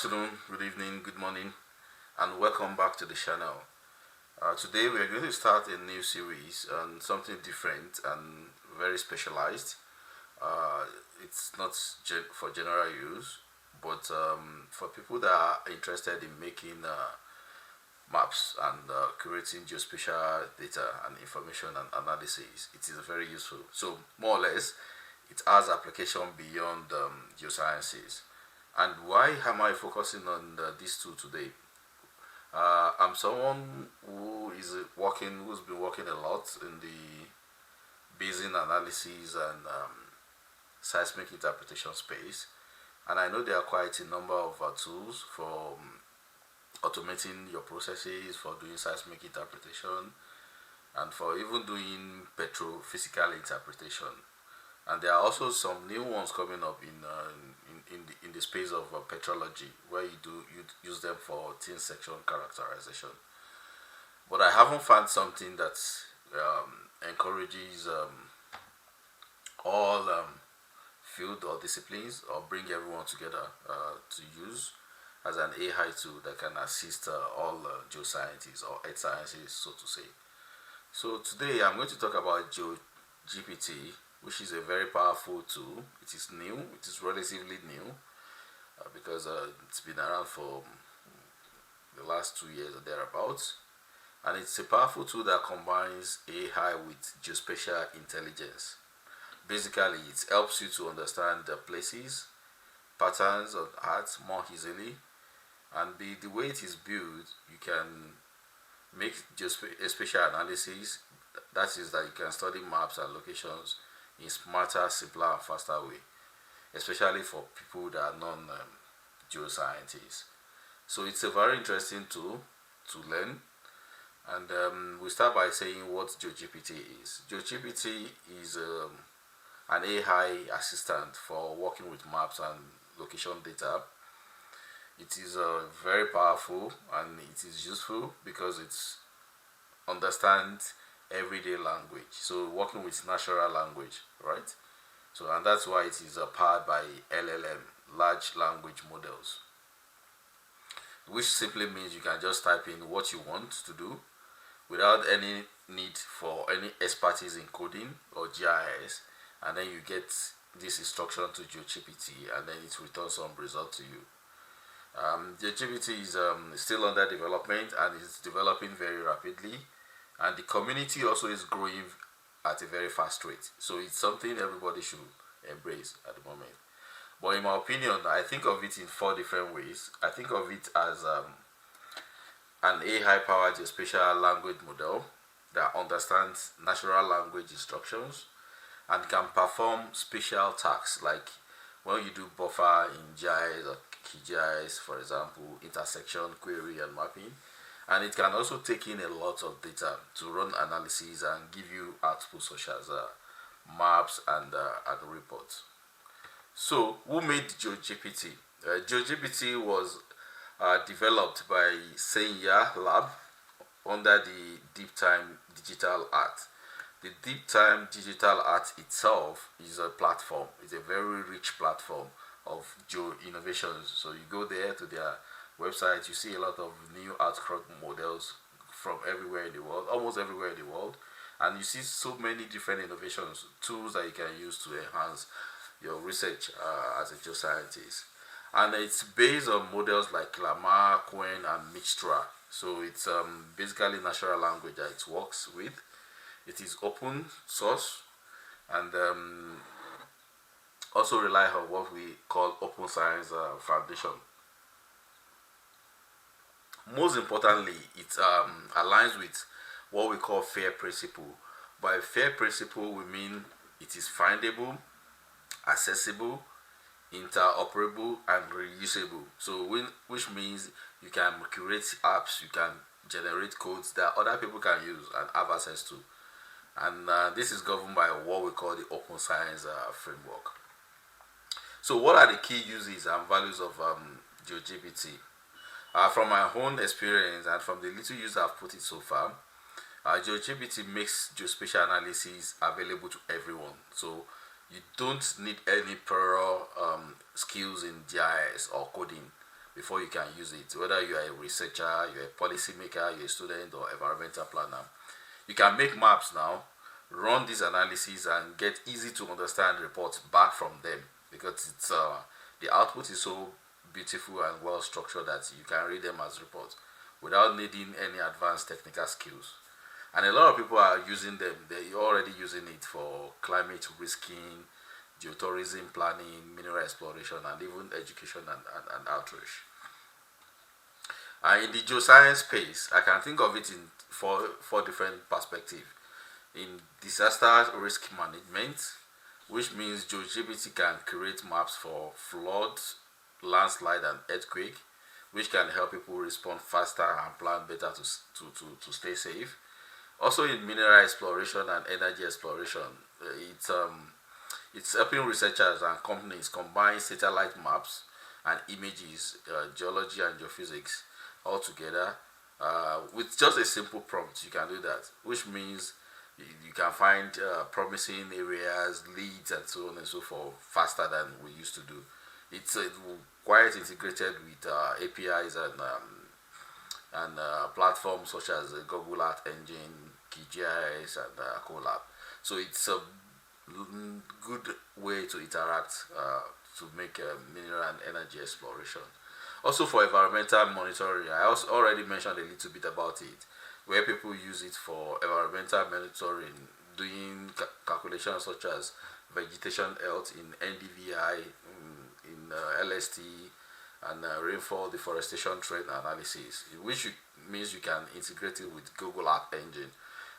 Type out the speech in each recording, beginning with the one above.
afternoon, good evening, good morning, and welcome back to the channel. Today we are going to start a new series on something different and very specialized. Uh, it's not for general use, but for people that are interested in making maps and creating geospatial data and information and analysis, it is very useful. So more or less, it has application beyond geosciences. And why am I focusing on these two today? I'm someone who's been working a lot in the basin analysis and seismic interpretation space, and I know there are quite a number of tools for automating your processes, for doing seismic interpretation, and for even doing petrophysical interpretation. And there are also some new ones coming up in the space of petrology, where you use them for thin section characterization. But I haven't found something that encourages all field or disciplines or bring everyone together to use as an AI tool that can assist all geoscientists or earth sciences, so to say. So today I'm going to talk about GeoGPT, which is a very powerful tool. It is new, it is relatively new because it's been around for the last 2 years or thereabouts. And it's a powerful tool that combines AI with geospatial intelligence. Basically, it helps you to understand the places, patterns of art more easily, and the way it is built, you can make geospatial analysis. That is, that you can study maps and locations in smarter, simpler, and faster way, especially for people that are non geoscientists. So it's a very interesting tool to learn. And we start by saying what GeoGPT is. GeoGPT is an AI assistant for working with maps and location data. It is very powerful and it is useful because it understands everyday language. So working with natural language, right? So and that's why it is powered by LLM, large language models, which simply means you can just type in what you want to do without any need for any expertise in coding or GIS, and then you get this instruction to GeoGPT, and then it returns some result to you. GeoGPT is still under development and is developing very rapidly, and the community also is growing at a very fast rate. So it's something everybody should embrace at the moment. But in my opinion, I think of it in four different ways. I think of it as an AI powered geospatial language model that understands natural language instructions and can perform special tasks like when you do buffer in GIS or QGIS, for example, intersection, query, and mapping. And it can also take in a lot of data to run analysis and give you output such as maps and reports. So, who made GeoGPT? GeoGPT was developed by Senya Lab under the Deep Time Digital Art. The Deep Time Digital Art itself is a platform. It's a very rich platform of geo innovations. So you go there to their website, you see a lot of new art crop models from everywhere in the world, almost everywhere in the world, and you see so many different innovations, tools that you can use to enhance your research as a geoscientist. And it's based on models like Lamar, Quen, and Mixtra. So it's basically natural language that it works with. It is open source and also rely on what we call open science foundation. Most importantly, it aligns with what we call FAIR principle. By FAIR principle, we mean it is findable, accessible, interoperable, and reusable. So which means you can create apps, you can generate codes that other people can use and have access to. And this is governed by what we call the open science framework. So what are the key uses and values of GeoGPT? From my own experience and from the little use I've put it so far, GeoGPT makes geospatial analysis available to everyone. So you don't need any prior skills in GIS or coding before you can use it. Whether you are a researcher, you're a policymaker, you're a student, or environmental planner, you can make maps now, run these analyses, and get easy to understand reports back from them, because it's the output is so beautiful and well structured that you can read them as reports without needing any advanced technical skills. And a lot of people are using them. They're already using it for climate risking, geotourism planning, mineral exploration, and even education and outreach. In the geoscience space, I can think of it in four different perspectives. In disaster risk management, which means GeoGPT can create maps for flood, landslide, and earthquake, which can help people respond faster and plan better to stay safe. Also in mineral exploration and energy exploration, it's helping researchers and companies combine satellite maps and images, geology and geophysics all together. With just a simple prompt, you can do that, which means you can find promising areas, leads, and so on and so forth faster than we used to do. It's quite integrated with APIs and platforms such as Google Earth Engine, QGIS, and Colab. So it's a good way to interact to make mineral and energy exploration. Also for environmental monitoring, I also already mentioned a little bit about it, where people use it for environmental monitoring, doing calculations such as vegetation health in NDVI, in LST, and rainfall deforestation trend analysis, which means you can integrate it with Google Earth Engine.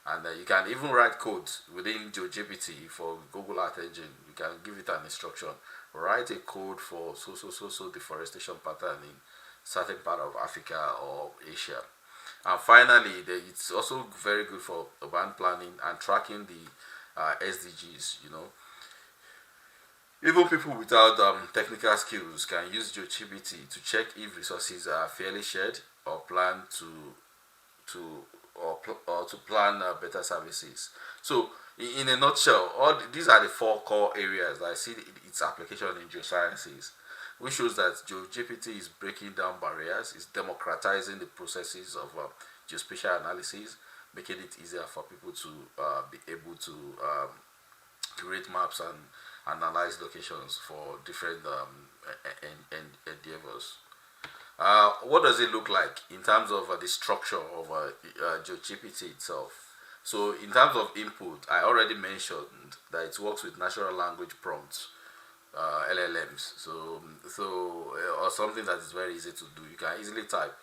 And you can even write code within GeoGPT for Google Earth Engine. You can give it an instruction, write a code for so deforestation pattern in certain part of Africa or Asia. And finally, it's also very good for urban planning and tracking the SDGs. Even people without technical skills can use GeoGPT to check if resources are fairly shared or plan to or to plan better services. So, in a nutshell, these are the four core areas that I see its application in geosciences, which shows that GeoGPT is breaking down barriers, is democratizing the processes of geospatial analysis, making it easier for people to be able to create maps and analyze locations for different endeavors. What does it look like in terms of the structure of GeoGPT itself? So, in terms of input, I already mentioned that it works with natural language prompts, LLMs. Or something that is very easy to do. You can easily type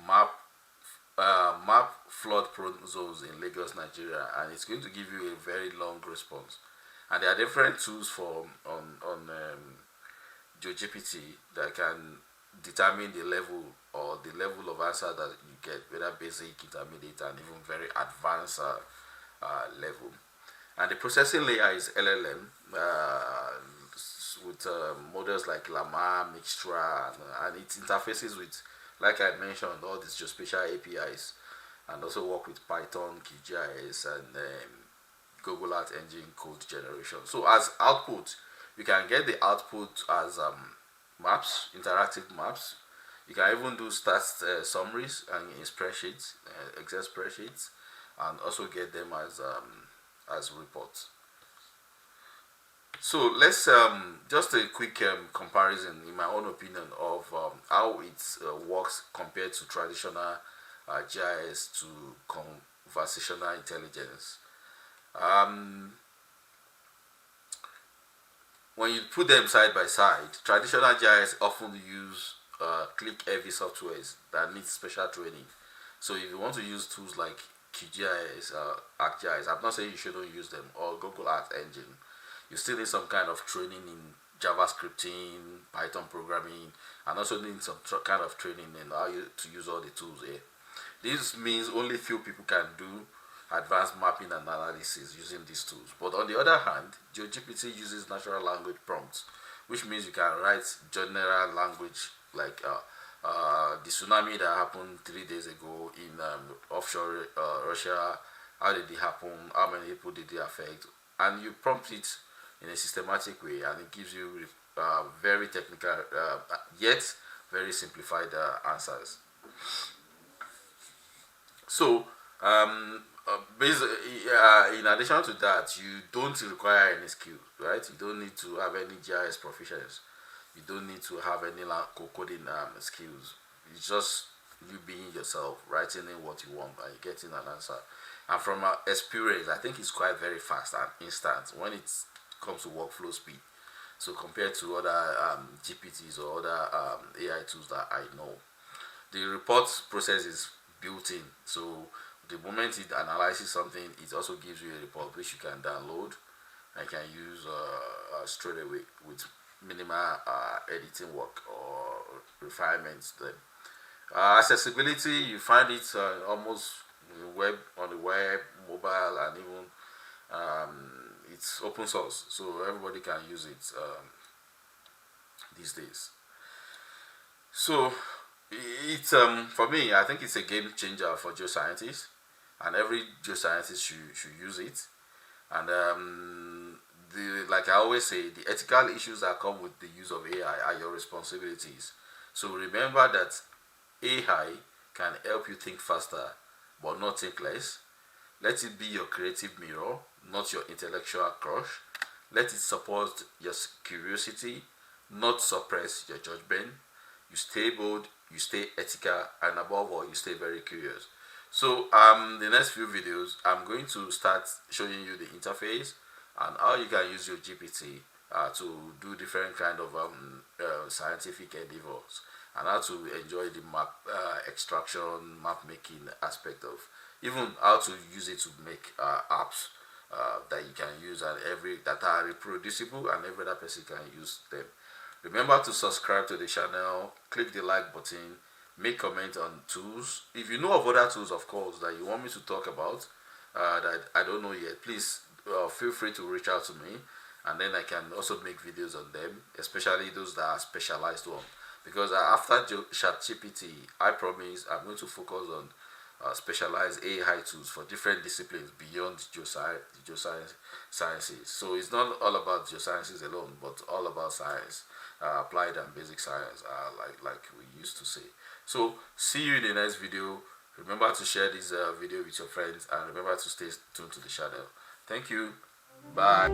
map flood-prone zones in Lagos, Nigeria, and it's going to give you a very long response. And there are different tools for on GeoGPT that can determine the level of answer that you get, whether basic, intermediate, and even very advanced level. And the processing layer is LLM with models like Llama, Mixtra, and it interfaces with, like I mentioned, all these geospatial APIs, and also work with Python, QGIS, and Google Earth Engine code generation. So as output, you can get the output as maps, interactive maps. You can even do stats summaries and in spreadsheets, Excel spreadsheets, and also get them as reports. So let's just a quick comparison, in my own opinion, of how it works compared to traditional GIS to conversational intelligence. When you put them side by side, traditional GIS often use click-heavy softwares that need special training. So if you want to use tools like QGIS, ArcGIS, I'm not saying you shouldn't use them, or Google Earth Engine, you still need some kind of training in JavaScripting, Python programming, and also need some kind of training in how to use all the tools here. This means only few people can do advanced mapping and analysis using these tools. But on the other hand, GeoGPT uses natural language prompts, which means you can write general language like the tsunami that happened 3 days ago in offshore Russia. How did it happen? How many people did it affect? And you prompt it in a systematic way, and it gives you very technical yet very simplified answers. So, in addition to that, you don't require any skill, right? You don't need to have any GIS proficiency. You don't need to have any coding skills. It's just you being yourself, writing in what you want, and getting an answer. And from experience, I think it's quite very fast and instant when it comes to workflow speed. So compared to other GPTs or other AI tools that I know, the report process is built in. So the moment it analyzes something, it also gives you a report which you can download and can use straight away with minimal editing work or refinements. Then accessibility, you find it almost on the web, mobile, and even it's open source, so everybody can use it these days. So it's for me, I think it's a game changer for geoscientists, and every geoscientist should use it. And like I always say, the ethical issues that come with the use of AI are your responsibilities. So remember that AI can help you think faster, but not think less. Let it be your creative mirror, not your intellectual crush. Let it support your curiosity, not suppress your judgment. You stay bold, you stay ethical, and above all, you stay very curious. So, the next few videos, I'm going to start showing you the interface and how you can use your GPT to do different kind of scientific endeavors, and how to enjoy the map extraction, map making aspect of, even how to use it to make apps that you can use, and every that are reproducible and every other person can use them. Remember to subscribe to the channel, click the like button, make comment on tools. If you know of other tools, of course, that you want me to talk about that I don't know yet, please feel free to reach out to me, and then I can also make videos on them, especially those that are specialized on. Because after ChatGPT, I promise I'm going to focus on specialized AI tools for different disciplines beyond geoscience sciences. So it's not all about geosciences alone, but all about science, applied and basic science, like we used to say. So see you in the next video. Remember to share this video with your friends, and remember to stay tuned to the channel. Thank you. Bye.